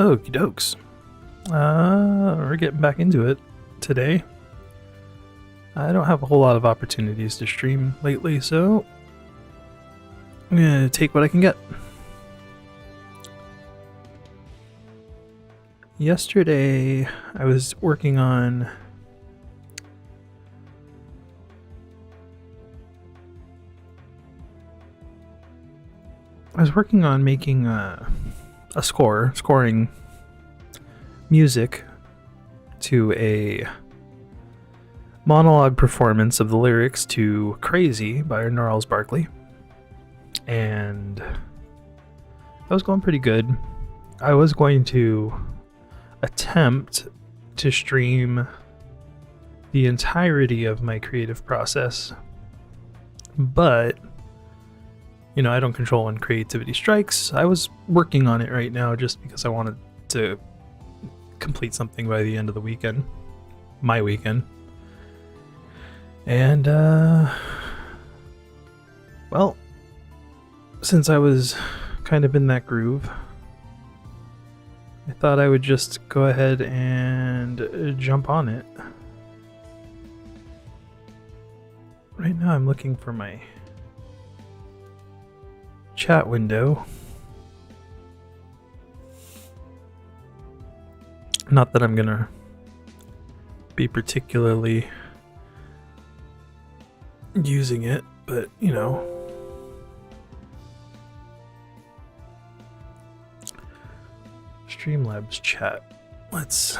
Okie dokes. We're getting back into it today. I don't have a whole lot of opportunities to stream lately, so I'm gonna take what I can get. Yesterday, I was working on making scoring music to a monologue performance of the lyrics to Crazy by Gnarls Barkley. And that was going pretty good. I was going to attempt to stream the entirety of my creative process, but you know, I don't control when creativity strikes. I was working on it right now just because I wanted to complete something by the end of the weekend, my weekend. And well, since I was kind of in that groove, I thought I would just go ahead and jump on it. Right now I'm looking for my chat window. Not that I'm gonna be particularly using it, but you know. Streamlabs chat. Let's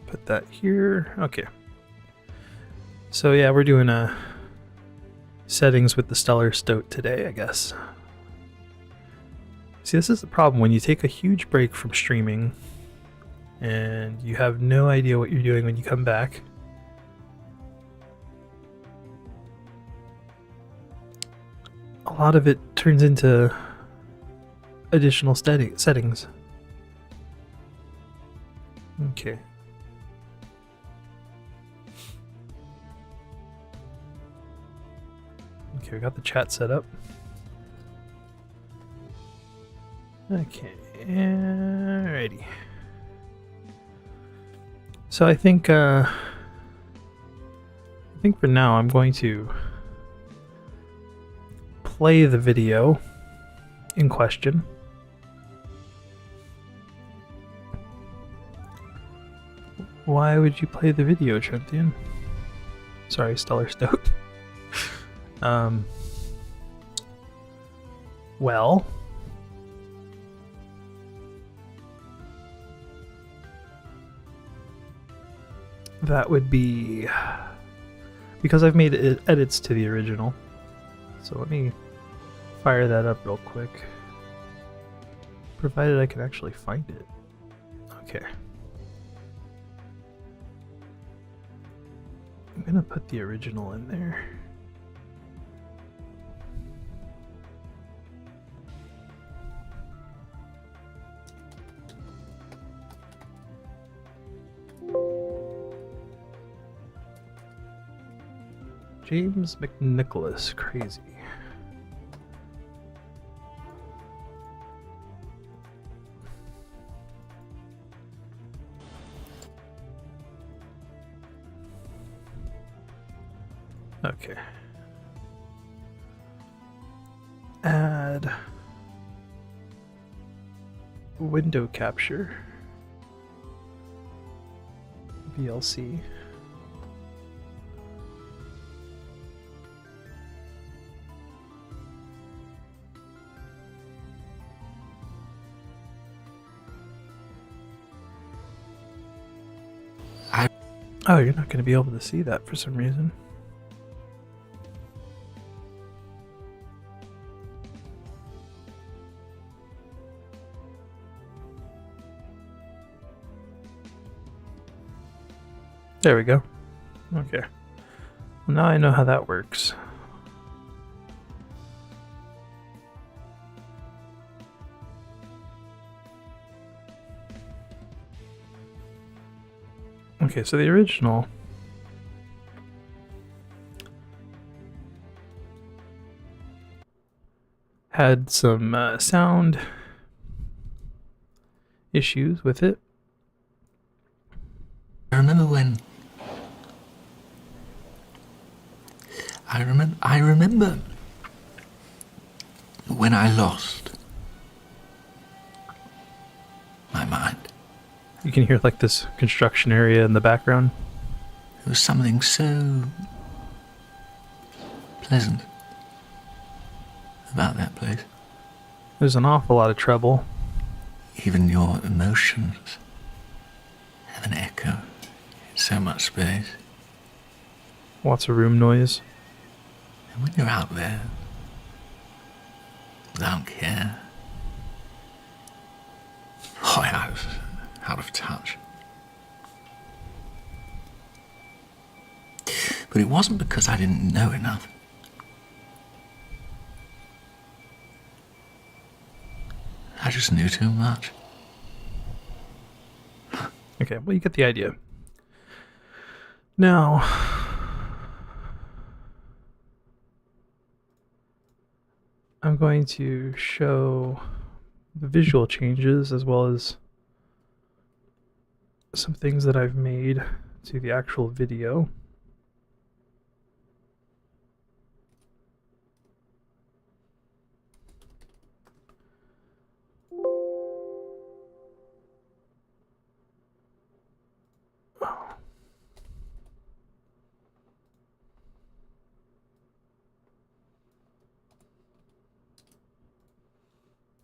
put that here. Okay. So yeah, we're doing settings with the stellar Stoat today, I guess. See, this is the problem when you take a huge break from streaming and you have no idea what you're doing when you come back. A lot of it turns into additional settings. Okay. Okay, we got the chat set up. Okay, alrighty. So I think for now I'm going to play the video in question. Why would you play the video, Trentian? Sorry, Stellar Stoat. Well, that would be because I've made edits to the original. So let me fire that up real quick. Provided I can actually find it. Okay. I'm gonna put the original in there. James McNicholas, Crazy. Okay. Add window capture. VLC. Oh, you're not going to be able to see that for some reason. There we go. Okay. Well, now I know how that works. Okay, so the original had some sound issues with it. I remember when I lost my mind. You can hear like this construction area in the background. There was something so pleasant about that place. There's an awful lot of trouble. Even your emotions have an echo in so much space. Lots of room noise. And when you're out there, without care, boy, I was out of touch. But it wasn't because I didn't know enough. I just knew too much. Okay, well, you get the idea. Now, I'm going to show the visual changes as well as some things that I've made to the actual video.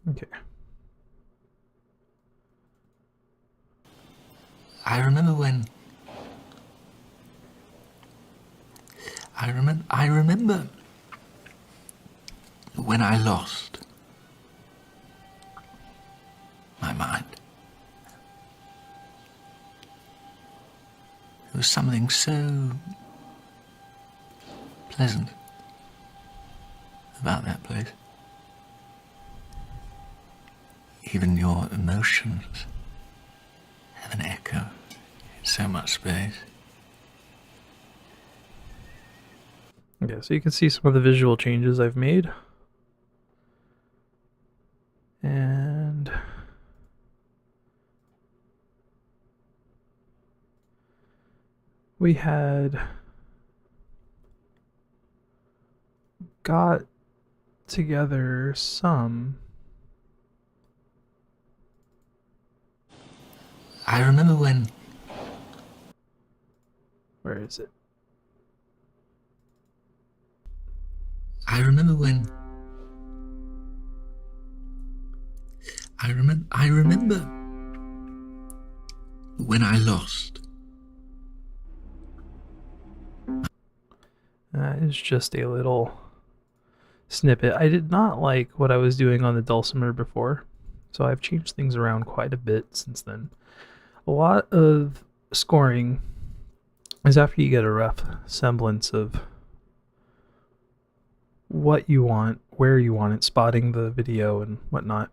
Okay. I remember when I lost my mind. There was something so pleasant about that place. Even your emotions have an echo in so much space. Okay, so you can see some of the visual changes I've made. And we had got together some. I remember when. Where is it? I remember when I lost. That is just a little snippet. I did not like what I was doing on the dulcimer before, so I've changed things around quite a bit since then. A lot of scoring is after you get a rough semblance of what you want, where you want it, spotting the video and whatnot.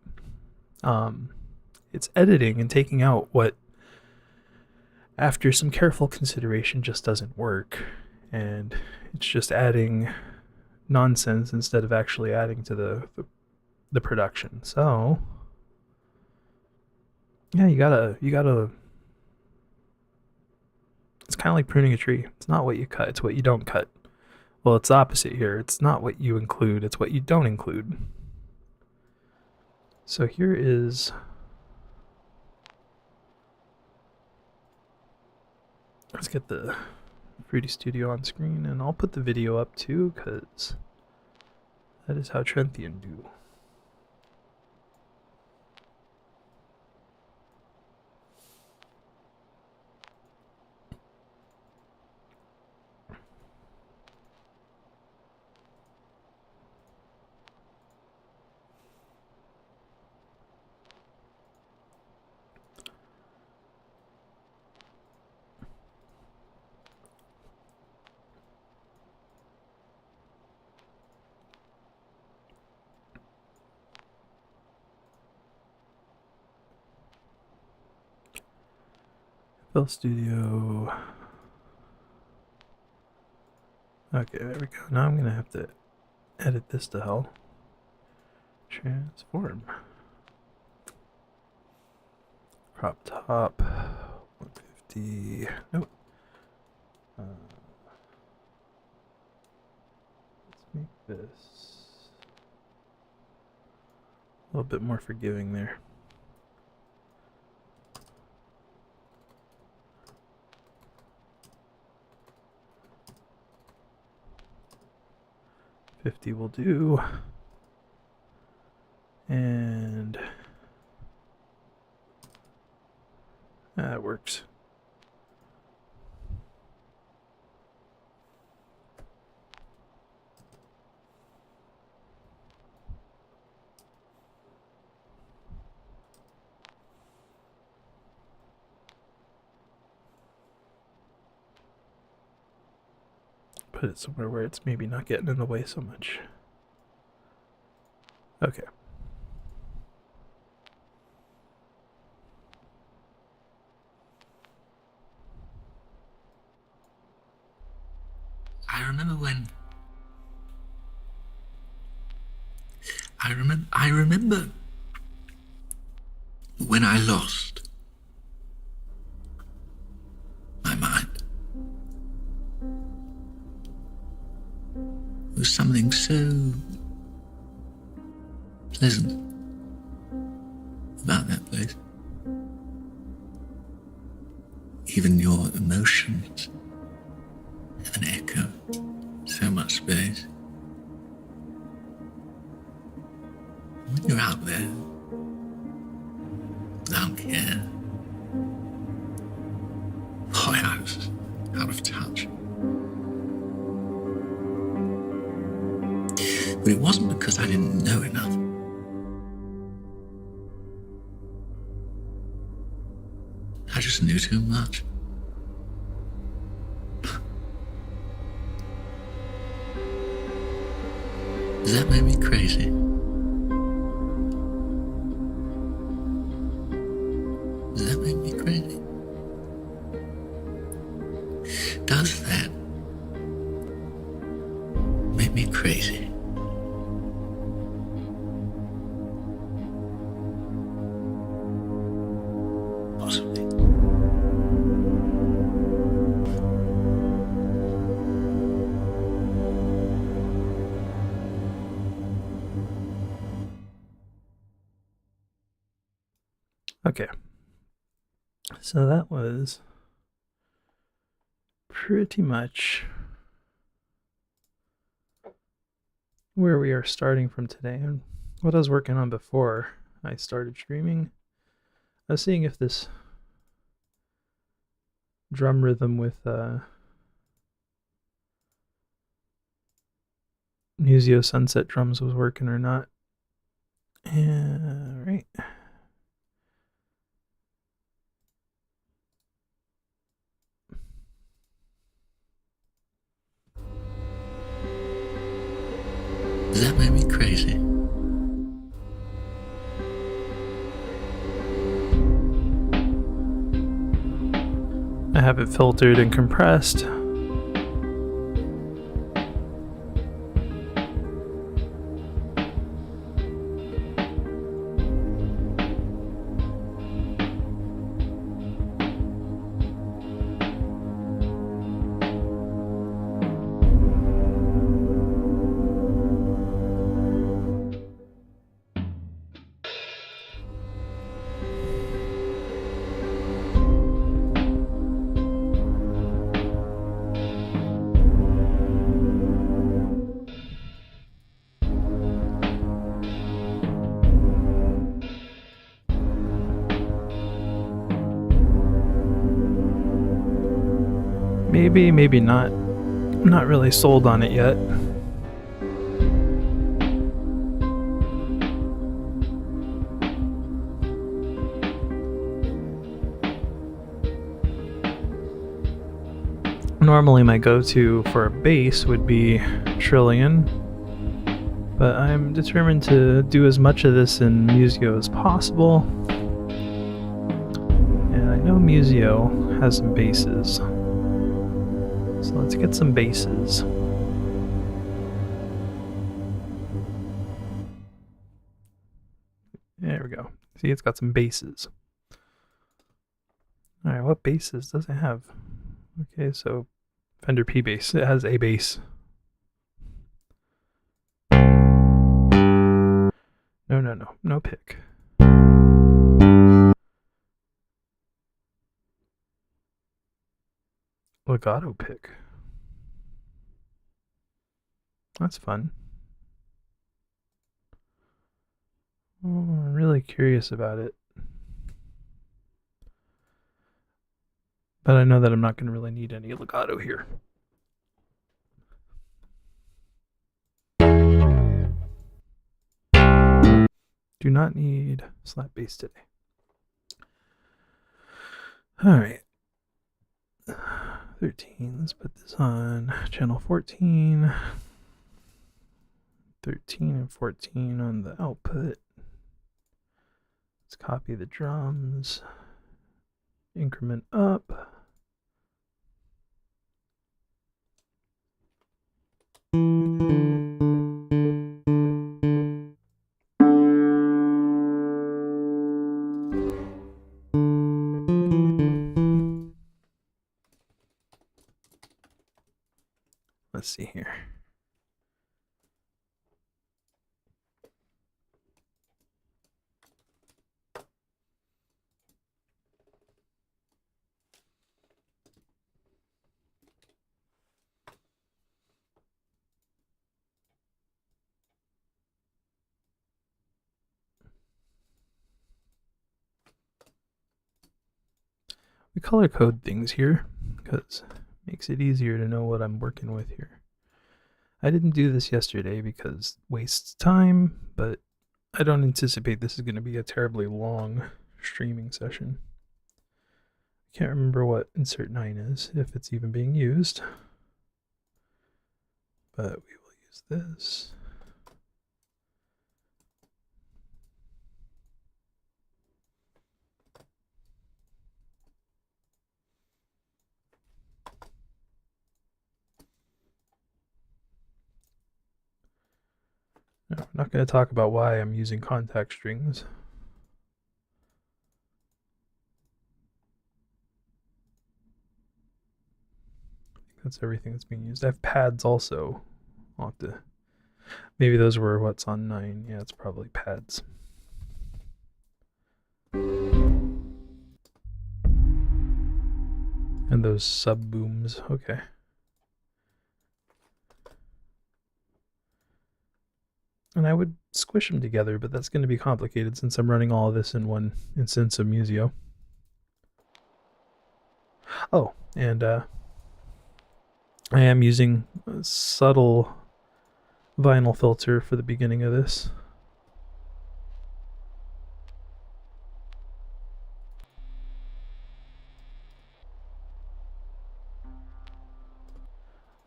It's editing and taking out what, after some careful consideration, just doesn't work. And it's just adding nonsense instead of actually adding to the production. So yeah, you gotta it's kind of like pruning a tree. It's not what you cut, it's what you don't cut. Well, it's the opposite here. It's not what you include, it's what you don't include. So here is, let's get the Fruity Studio on screen, and I'll put the video up too, because that is how Trenthian do. Fill Studio. Okay, there we go. Now I'm gonna have to edit this to hell. Transform. Crop top. 150. Nope. Let's make this a little bit more forgiving there. $50 will do. And that works. Put it somewhere where it's maybe not getting in the way so much. Okay. I remember when I lost my mind. There was something so pleasant about that place. Even your emotions have an echo, so much space. When you're out there, without care, boy, I was out of touch. But it wasn't because I didn't know enough. I just knew too much. Does that make me crazy? Does that make me crazy? Does that make me crazy? Possibly. Okay. So that was pretty much where we are starting from today. And what I was working on before I started streaming, I was seeing if this drum rhythm with Museo Sunset drums was working or not. Right. Does that make me crazy? I have it filtered and compressed. Maybe, maybe not. I'm not really sold on it yet. Normally my go-to for a bass would be Trillion, but I'm determined to do as much of this in Museo as possible. And I know Museo has some basses. So let's get some basses. There we go. See, it's got some basses. Alright, what bases does it have? Okay, so Fender P bass. It has a bass. No pick. Legato pick. That's fun. Oh, I'm really curious about it. But I know that I'm not going to really need any legato here. Do not need slap bass today. Alright. 13. Let's put this on channel 14. 13 and 14 on the output. Let's copy the drums. Increment up. Let's see here. We color code things here because it makes it easier to know what I'm working with here. I didn't do this yesterday because it wastes time, but I don't anticipate this is going to be a terribly long streaming session. I can't remember what insert 9 is, if it's even being used. But we will use this. No, I'm not going to talk about why I'm using contact strings. That's everything that's being used. I have pads also. I'll have to, maybe those were what's on 9. Yeah, it's probably pads. And those sub booms. Okay. And I would squish them together, but that's going to be complicated since I'm running all of this in one instance of Museo. Oh, and I am using a subtle vinyl filter for the beginning of this.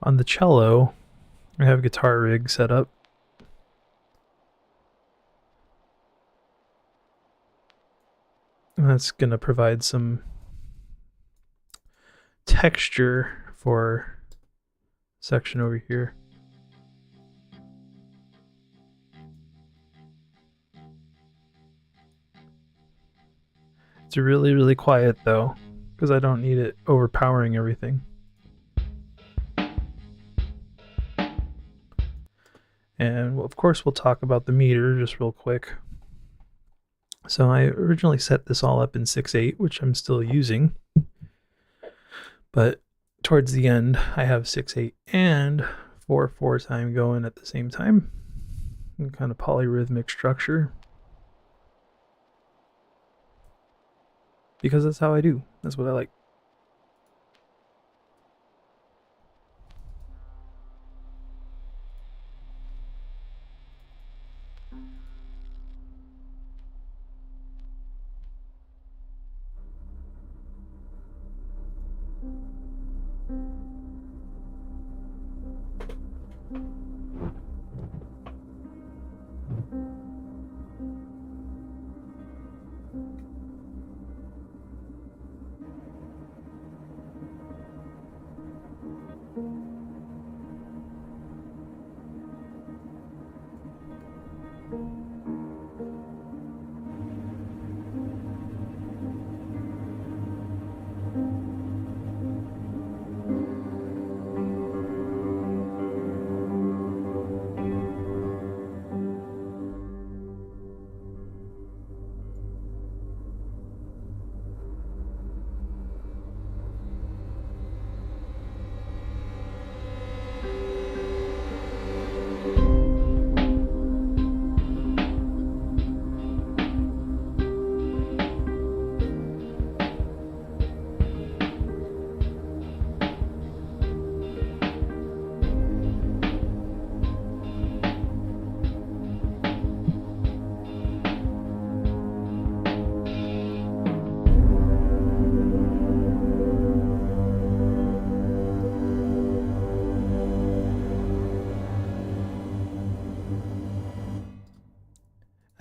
On the cello, I have a guitar rig set up. And that's going to provide some texture for section over here. It's really, really quiet though, because I don't need it overpowering everything. And of course we'll talk about the meter just real quick. So I originally set this all up in 6/8, which I'm still using. But towards the end, I have 6/8 and 4/4 time going at the same time. And kind of polyrhythmic structure. Because that's how I do. That's what I like.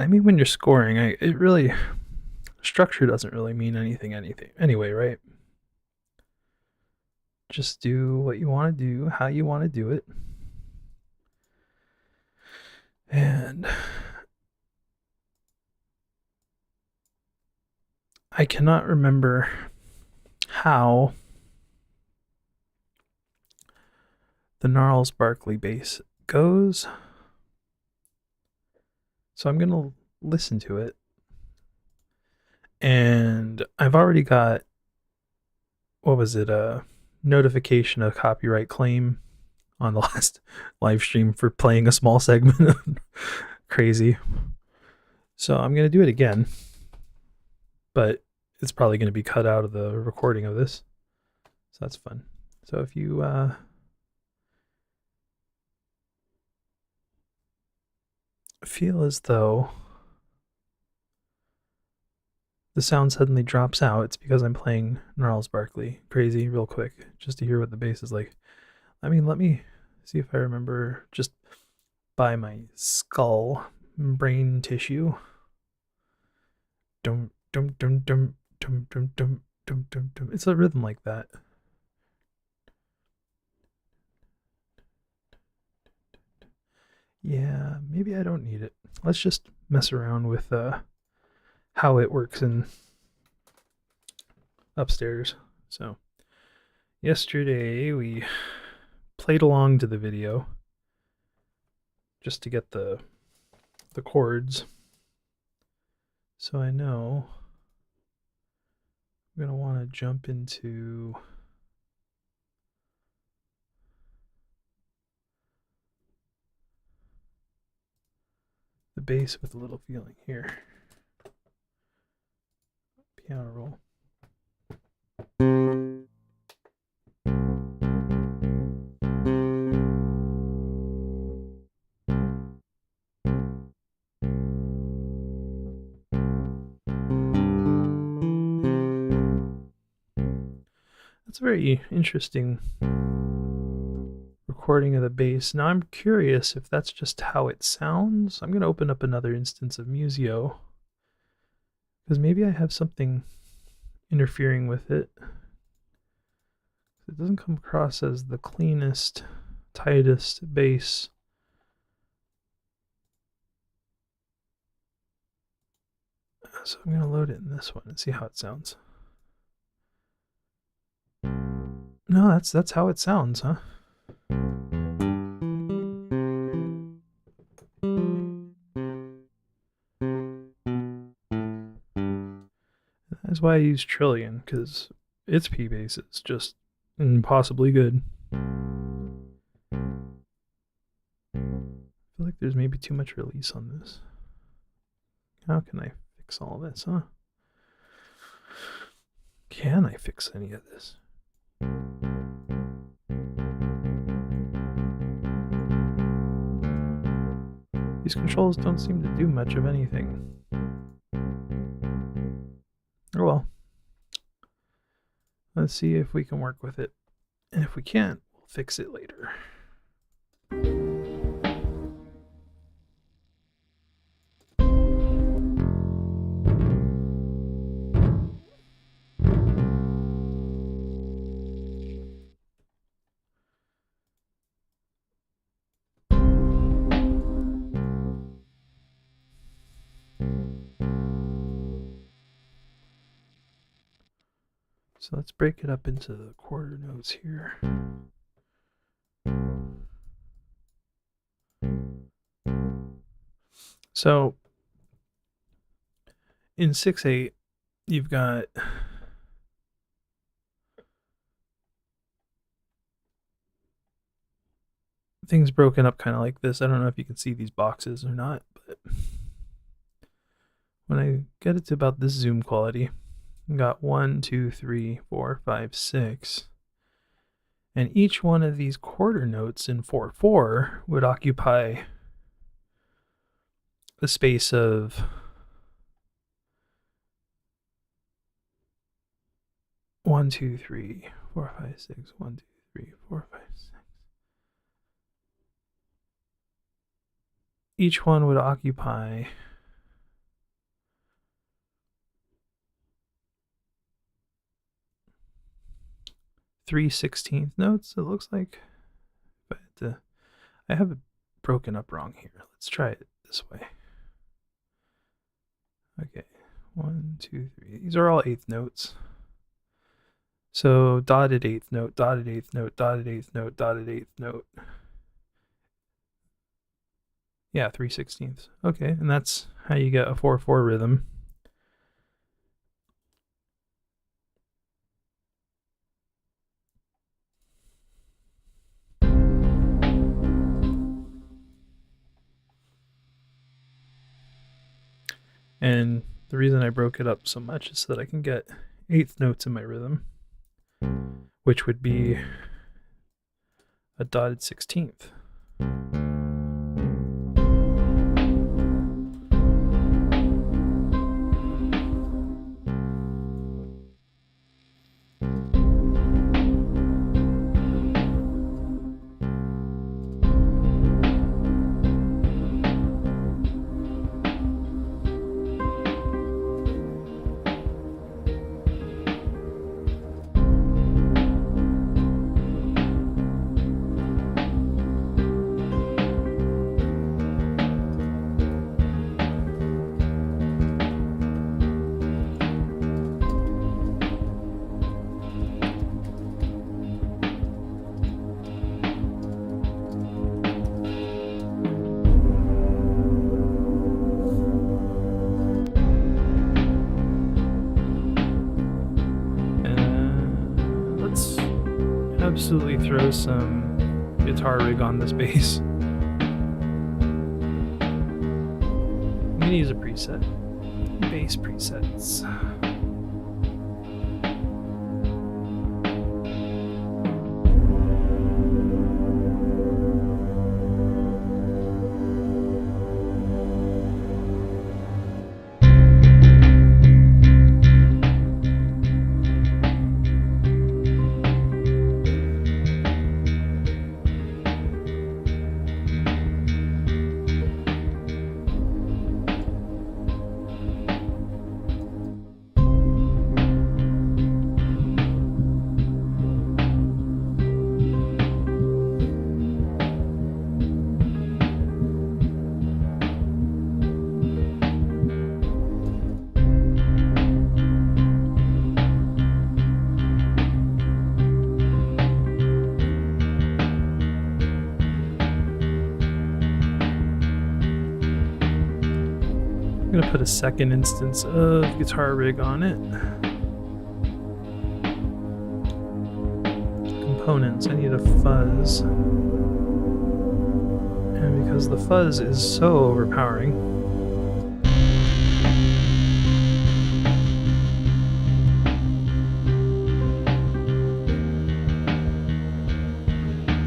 I mean, when you're scoring, it really, structure doesn't really mean anything anyway, right? Just do what you want to do, how you want to do it. And I cannot remember how the Gnarls Barkley bass goes. So I'm going to listen to it. And I've already got, what was it, a notification of copyright claim on the last live stream for playing a small segment of Crazy. So I'm going to do it again, but it's probably going to be cut out of the recording of this. So that's fun. So if you feel as though the sound suddenly drops out, it's because I'm playing Gnarls Barkley Crazy real quick, just to hear what the bass is like. I mean, let me see if I remember just by my skull brain tissue. Dum dum dum dum dum dum dum dum dum dum. It's a rhythm like that. Yeah, maybe I don't need it. Let's just mess around with how it works in upstairs. So yesterday we played along to the video just to get the chords. So I know I'm going to want to jump into the bass with a little feeling here. Piano roll. That's a very interesting recording of the bass. Now I'm curious if that's just how it sounds. I'm going to open up another instance of Musio, because maybe I have something interfering with it. It doesn't come across as the cleanest, tightest bass. So I'm going to load it in this one and see how it sounds. No, that's how it sounds, huh? That's why I use Trillion, because its P bass is just impossibly good. I feel like there's maybe too much release on this. How can I fix all this, huh? Can I fix any of this? These controls don't seem to do much of anything. Oh well. Let's see if we can work with it. And if we can't, we'll fix it later. So let's break it up into the quarter notes here. So in 6/8, you've got things broken up kind of like this. I don't know if you can see these boxes or not, but when I get it to about this zoom quality, I've got 1, 2, 3, 4, 5, 6. And each one of these quarter notes in 4/4 would occupy the space of 1, 2, 3, 4, 5, 6, 1, 2, 3, 4, 5, 6. Each one would occupy 3/16 notes, it looks like. But I have it broken up wrong here. Let's try it this way. Okay, 1, 2, 3. These are all eighth notes. So dotted eighth note, dotted eighth note, dotted eighth note, dotted eighth note. Yeah, 3/16. Okay, and that's how you get a 4/4 rhythm. And the reason I broke it up so much is so that I can get eighth notes in my rhythm, which would be a dotted 16th. Absolutely throw some guitar rig on this bass. I'm gonna use a preset. Bass presets. I'm gonna put a second instance of guitar rig on it. Components, I need a fuzz. And because the fuzz is so overpowering,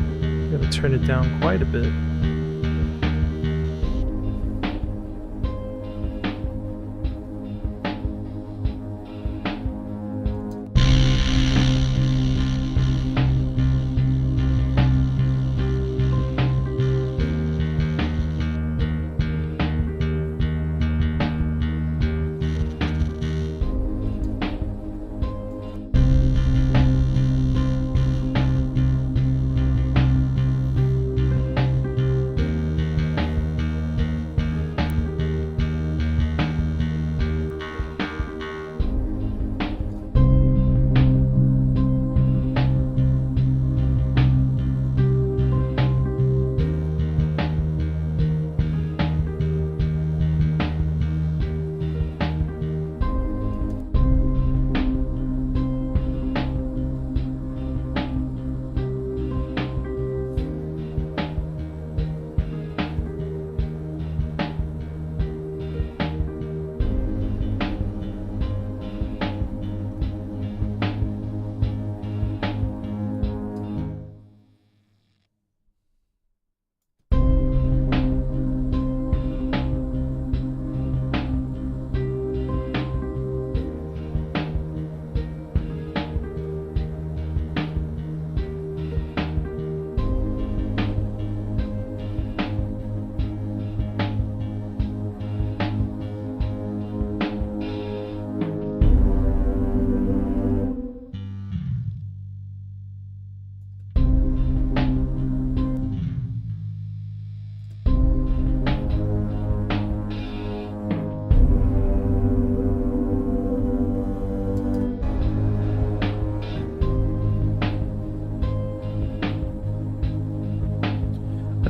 I'm gonna turn it down quite a bit.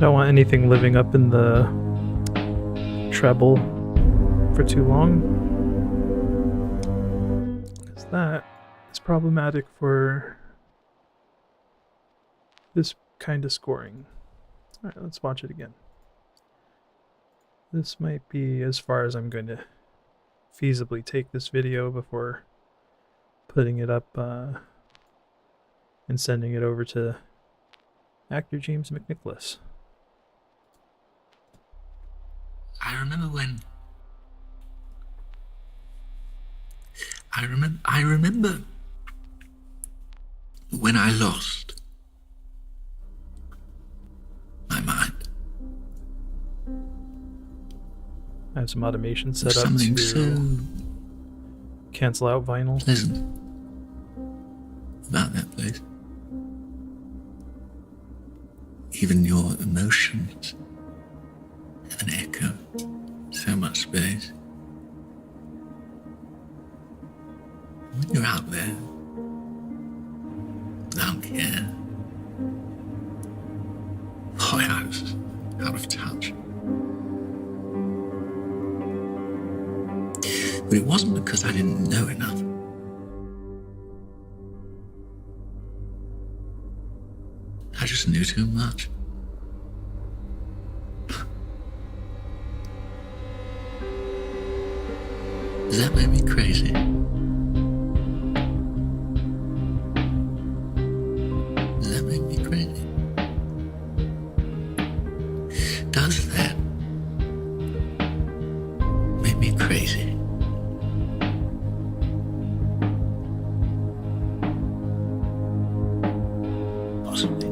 don't want anything living up in the treble for too long, because that is problematic for this kind of scoring. Alright, let's watch it again. This might be as far as I'm going to feasibly take this video before putting it up and sending it over to actor James McNicholas. I remember when I lost my mind. I have some automation set up Something to so cancel out vinyl. pleasant about that place. Even your emotions have an echo. So much space. When you're out there, without care, boy, I was out of touch. But it wasn't because I didn't know enough. I just knew too much. Does that make me crazy? Does that make me crazy? Does that make me crazy? Possibly.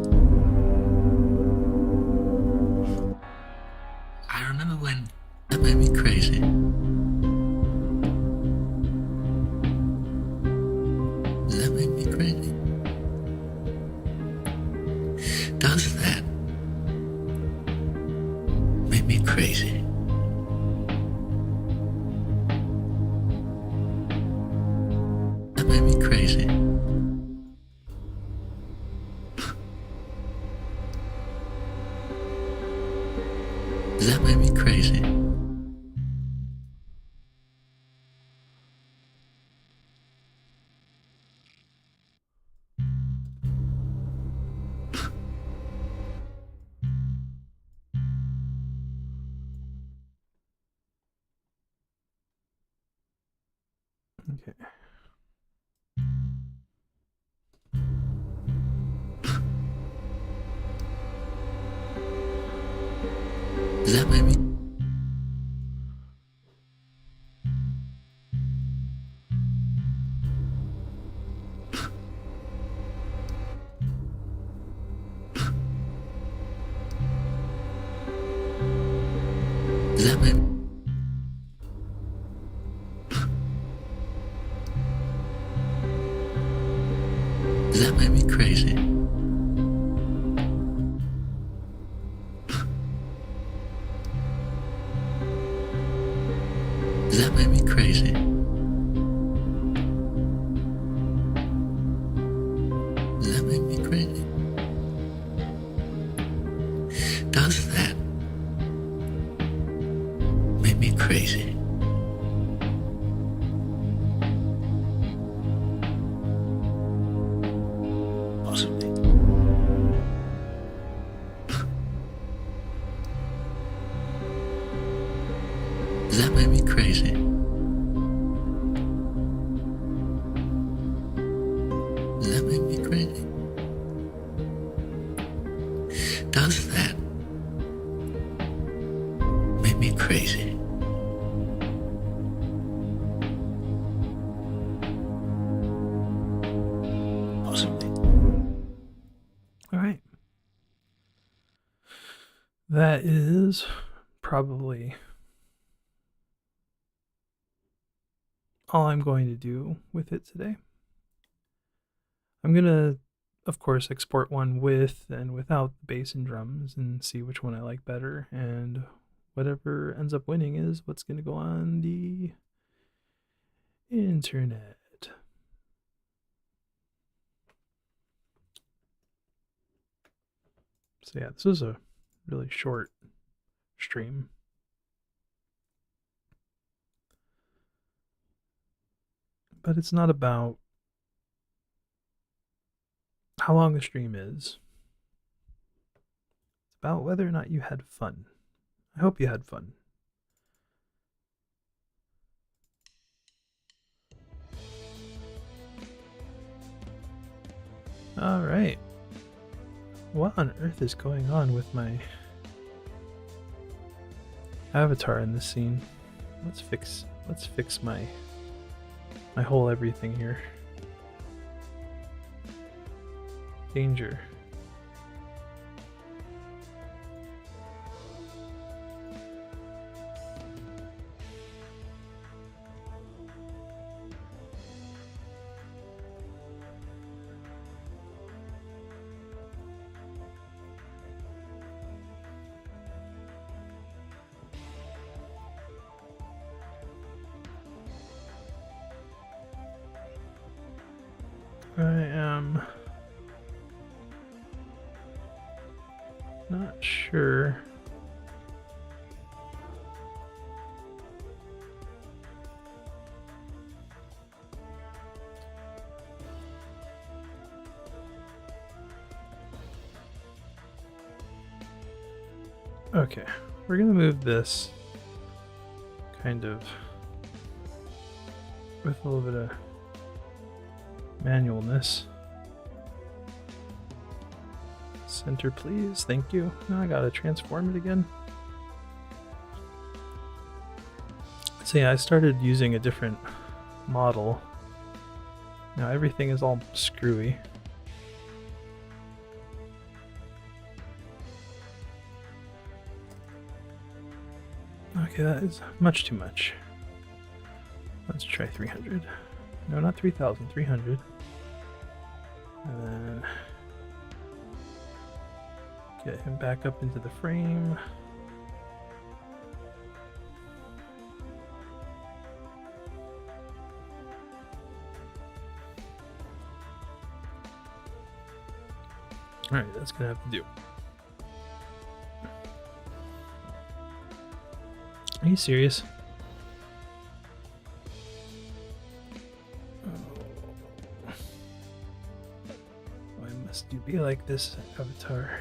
I remember when that made me crazy. Does that make me crazy? Does that make me crazy? That made me crazy. Does that make me crazy? Okay. Does that make me? Does that make? Does that make me crazy? Does that make me crazy? Does that make me crazy? Does that make me crazy? Possibly. Does that make me crazy? Does that make me crazy? Does that make me crazy? Possibly. All right. That is probably all I'm going to do with it today. I'm going to, of course, export one with and without the bass and drums and see which one I like better. And whatever ends up winning is what's going to go on the internet. So yeah, this is a really short stream. But it's not about how long the stream is. It's about whether or not you had fun. I hope you had fun. Alright. What on earth is going on with my avatar in this scene? Let's fix my whole everything here. Danger. I am not sure. Okay, we're gonna move this kind of with a little bit of manualness. Center, please. Thank you. Now I gotta transform it again. So yeah, I started using a different model. Now everything is all screwy. Okay, that is much too much. Let's try 300. No, not 3,000, 300. And then get him back up into the frame. Alright, that's gonna have to do. Are you serious? Why must you be like this, Avatar?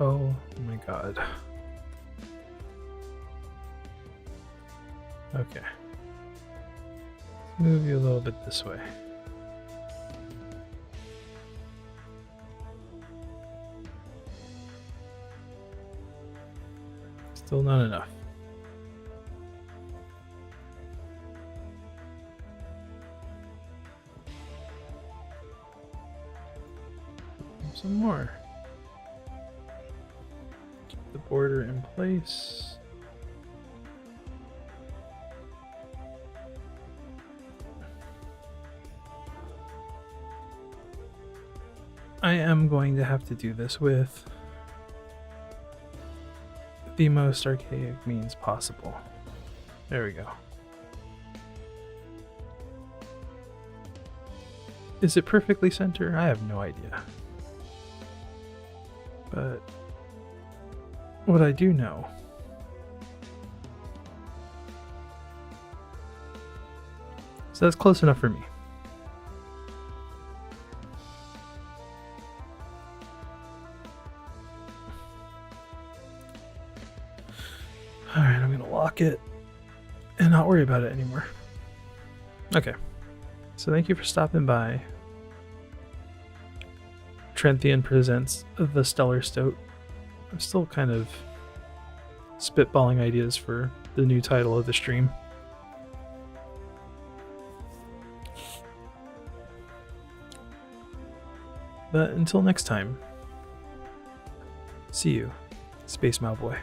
Oh my god. Okay. Move you a little bit this way. Still not enough. Some more. Keep the border in place. I am going to have to do this with the most archaic means possible. There we go. Is it perfectly center? I have no idea. But what I do know is that's close enough for me. Alright, I'm gonna lock it and not worry about it anymore. Okay. So thank you for stopping by. Trenthian presents The Stellar Stoat. I'm still kind of spitballing ideas for the new title of the stream. But until next time, see you, Space Malboy.